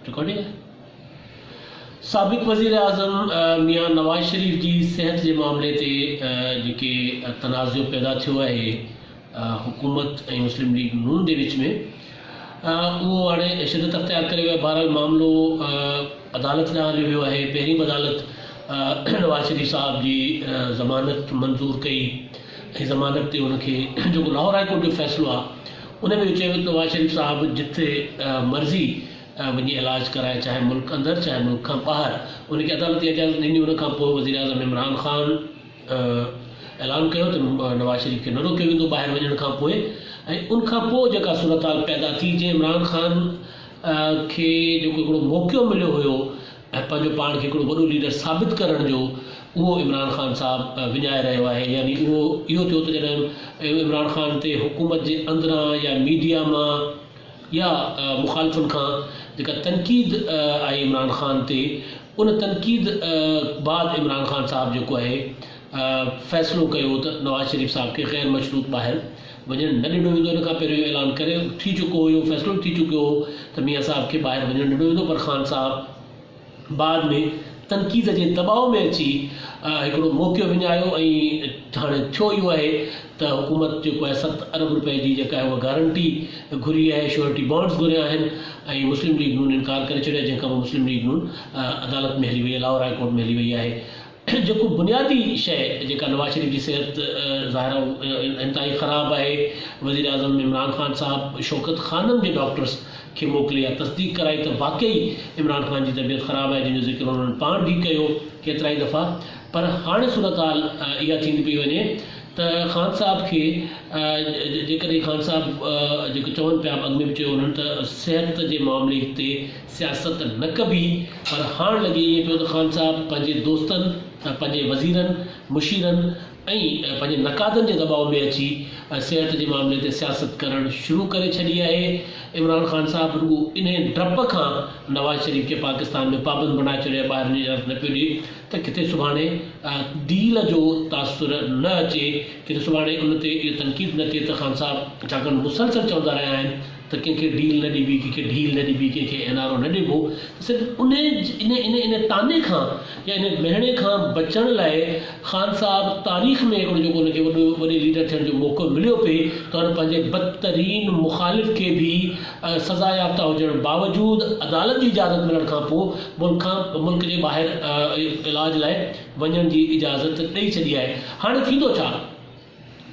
Recording है। साबिक़ वज़ीर आज़म मियाँ नवाज़ शरीफ जी सेहत के मामले ते जेके तनाज़ुर पैदा थियो है हुकूमत और मुस्लिम लीग नून के विच में वो हाणे शिदत अख्तियार करे वियो। बहरहाल मामलो अदालत ॾांहुं हलियो वियो है। पहिरीं अदालत नवाज़ शरीफ साहब की ज़मानत मंज़ूर कई ऐं ज़मानत ते उनखे जो लाहौर हाई कोर्ट जो फ़ैसिलो आहे उन में चयो नवाज़ शरीफ साहब जिथे मर्ज़ी वही इलाज कराए, चाहे मुल्क अंदर चाहे मुल्क का बाहर, उनके अदालत इजाज़त ॾिनी। उन खां पोइ वज़ीर आज़म इमरान ख़ान ऐलान कयो तो नवाज़ शरीफ के न रोकियो वेंदो ॿाहिरि वञण खां पोइ। ऐं उन खां पोइ जेका सूरत हाल पैदा थी जंहिं इमरान ख़ान खे जेको हिकिड़ो मौक़ो मिलियो हुयो ऐं पंहिंजो पाण खे हिकिड़ो वॾो लीडर साबित करण जो, उहो इमरान ख़ान साहब विञाए रहियो आहे। यानी उहो इहो थियो त जॾहिं इमरान ख़ान ते हुकूमत जे अंदरां या मीडिया मां या मुखालिफ़ुनि खां जेका तनक़ीद आई इमरान ख़ान ते, उन तनक़ीद बाद इमरान ख़ान साहब जेको आहे फ़ैसिलो कयो त नवाज़ शरीफ साहब खे ग़ैर मशरूत ॿाहिरि वञणु न ॾिनो वेंदो। इन खां पहिरियों ऐलान करे थी चुको हुयो, फ़ैसिलो थी चुकियो हो त मियाँ साहब खे ॿाहिरि वञणु ॾिनो वेंदो, पर ख़ान साहब बाद में तनक़ीद जे दबाव में अची हिकिड़ो मौक़ो विञायो ऐं हाणे थियो इहो आहे त हुकूमत जेको आहे 7 अरब रुपए जी जेका आहे उहा गारंटी घुरी आहे, श्योरिटी बॉन्ड्स घुरिया आहिनि ऐं मुस्लिम लीग नून इनकार करे छॾियो, जंहिंखां पोइ मुस्लिम लीग नून अदालत में हली वई आहे, लाहौर हाई कोर्ट में हली वई आहे। जेको बुनियादी शइ जेका नवाज़ शरीफ जी सेहत ज़ाहिर इंतहाई ख़राबु आहे, वज़ीर आज़म इमरान ख़ान साहब शौकत ख़ानम जे डॉक्टर्स खे मोकिले या तस्दीक कराई त वाकई इमरान ख़ान जी तबियत ख़राबु आहे, जंहिंजो ज़िक्र उन्हनि पाण बि कयो केतिरा ई दफ़ा। पर हाणे सूरत हाल इहा थींदी पई वञे त ख़ान साहब खे जेकॾहिं ख़ान साहब जेको चवनि पिया, अॻु में बि चयो उन्हनि त सिहत जे मामले ते सियासत न कबी, पर हाणे लॻे ईअं पियो त ख़ान साहब पंहिंजे दोस्तनि, पंहिंजे वज़ीरनि, मुशीरनि ऐं पंहिंजे नक़ादनि जे दबाव में अची सिहत जे मामले ते सियासत करणु शुरू करे छॾी आहे। इमरान ख़ान साहब रुगो इन डप खां नवाज़ शरीफ खे पाकिस्तान में पाबंद बनाए छॾियो, ॿाहिरि जी इजाज़त न पियो ॾिए त किथे सुभाणे डील जो तासुर न अचे, किथे सुभाणे उन ते इहो तनक़ीद न थिए त ख़ान साहब छाकाणि मुसलसल चवंदा रहिया आहिनि त कंहिंखे डील न ॾिबी, कंहिंखे ढील न ॾिबी, कंहिंखे एनआरओ न ॾिबो, त सिर्फ़ु इन ताने खां या इन बहिणे खां बचण लाइ ख़ान साहब तारीख़ में हिकिड़ो जेको उनखे वॾे लीडर थियण जो मौक़ो मिलियो पिए त हुन पंहिंजे बदतरीन मुखालिफ़ खे बि सज़ा याफ़्ता हुजण बावजूदु अदालत जी इजाज़त मिलण खां पोइ मुल्क जे ॿाहिरि इलाज लाइ वञण जी इजाज़त ॾेई छॾी आहे। हाणे थींदो छा?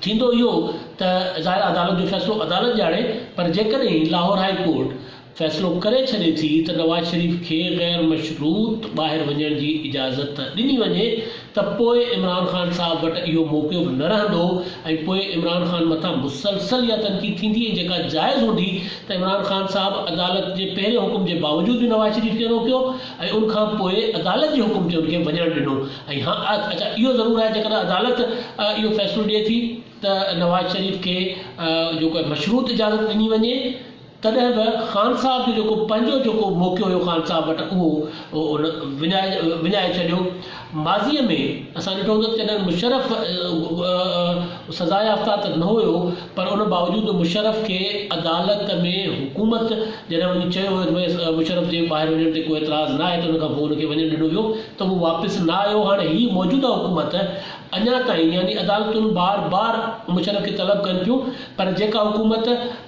थींदो इहो त ज़ाहिर अदालत जो फ़ैसिलो अदालत ॼाणे, पर जेकॾहिं लाहौर हाई कोर्ट फ़ैसिलो करे छॾे थी त नवाज़ शरीफ खे ग़ैर मशरूत ॿाहिरि वञण जी इजाज़त ॾिनी वञे त पोइ इमरान ख़ान साहब वटि इहो मौक़ो बि न रहंदो ऐं पोइ इमरान ख़ान मथां मुसलसल या तनक़ीद थींदी जेका जाइज़ हूंदी त इमरान ख़ान साहब अदालत जे पहिरें हुकुम जे बावजूदु बि नवाज़ शरीफ खे रोकियो ऐं उनखां पोइ अदालत जे हुकुम ते उनखे वञणु ॾिनो। ऐं हा अच्छा इहो ज़रूरु आहे जेकॾहिं अदालत इहो फ़ैसिलो ॾिए थी त नवाज़ शरीफ खे जेको आहे मशरूत इजाज़त ॾिनी वञे, तॾहिं बि ख़ान साहब जो जेको पंहिंजो जेको मौक़ो हुयो ख़ान साहब वटि उहो विञाए छॾियो। माज़ीअ में असां ॾिठो हूंदो त जॾहिं मुशरफ सज़ा याफ़्ता त न हुयो, पर उन बावजूदु मुशरफ खे अदालत में हुकूमत जॾहिं वञी चयो हुयो मुशरफ जे ॿाहिरि वञण ते कोई एतिराज़ न आहे त उनखां पोइ उनखे वञणु ॾिनो वियो त उहो वापसि न आयो। हाणे हीअ मौजूदा हुकूमत अञा ताईं यानी अदालतुनि बार बार मुशरफ खे तलब कनि पियूं, पर जेका हुकूमत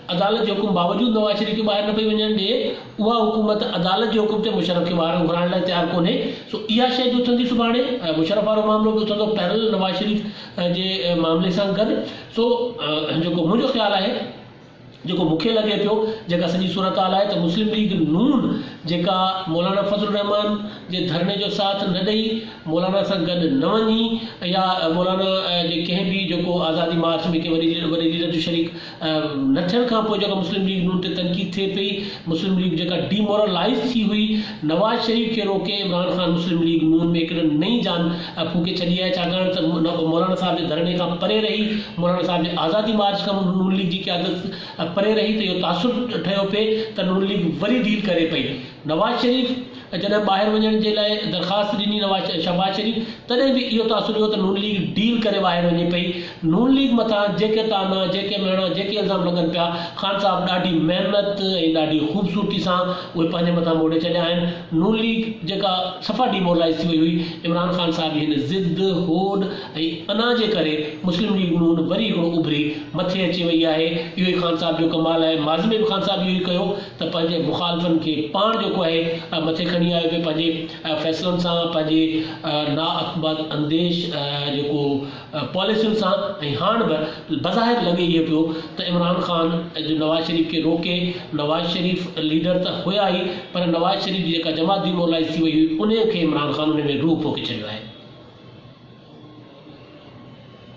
अदालत जे हुकुम बावजूदु नवाज़ शरीफ खे ॿाहिरि न पई वञणु ॾिए, उहा हुकूमत अदालत जे हुकुम ते मुशरफ खे ॿाहिरि घुराइण लाइ तयारु कोन्हे। सो इहा शइ बि उथंदी सुभाणे, मुशरफ वारो मामिलो बि उथंदो पैरल नवाज़ शरीफ जे मामले सां गॾु। सो जेको मुंहिंजो ख़्यालु आहे, जेको मूंखे लॻे पियो, जेका सॼी सूरत हाल आहे त मुस्लिम लीग नून जेका मौलाना फज़लुर रहमान जे धरणे जो साथ न ॾेई, मौलाना सां गॾु न वञी, या मौलाना जे कंहिं बि जेको आज़ादी मार्च में कंहिं वॾे लीडर जो शरीक न थियण खां पोइ जेका मुस्लिम लीग नून ते तनक़ीद थिए पई, मुस्लिम लीग जेका डीमोरलाइज़ थी हुई, नवाज़ शरीफ खे रोके इमरान ख़ान मुस्लिम लीग नून में हिकिड़े नई जान फूके छॾी आहे, छाकाणि त मौलाना साहब जे धरणे खां परे रही, मौलाना साहब जे आज़ादी मार्च खां नून लीग जी क़यादत परे रही त इहो तासुर ठहियो पिए त नून लीग वरी डील करे पई। नवाज़ शरीफ़ जॾहिं ॿाहिरि वञण जे लाइ दरख़्वास्त ॾिनी शहबाज़ शरीफ़, तॾहिं बि इहो तासुर हुयो त नून लीग डील करे ॿाहिरि वञे पई। नून लीग मथां जेके ताना, जेके मेणा, जेके इल्ज़ाम लॻनि पिया, ख़ान साहब ॾाढी महिनत ऐं ॾाढी ख़ूबसूरती सां उहे पंहिंजे मथां मोड़े छॾिया आहिनि। नून लीग जेका सफ़ा डिमोरलाइज़ थी वई हुई, इमरान ख़ान साहब जी हिन ज़िद, होड़ ऐं अना जे करे मुस्लिम लीग नून वरी हिकिड़ो उभरी मथे अची वई आहे। इहो ई ख़ान साहब जो कमाल आहे। माज़ी में बि ख़ान साहब इहो ई कयो त पंहिंजे मुख़ालिफ़नि खे पाण जेको आहे मथे खणी आयो पियो पंहिंजे फ़ैसिलनि सां, पंहिंजे नाअतबाद अंदेश जेको पॉलिसियुनि सां। ऐं हाणे बि बज़ाहिर लॻे इहो पियो त इमरान ख़ान नवाज़ शरीफ़ खे रोके। नवाज़ शरीफ़ लीडर त हुया ई, पर नवाज़ शरीफ़ जी जेका जमात डिमोरलाइज़ थी वई हुई, उन खे इमरान ख़ान उन में रूह पोखे छॾियो आहे।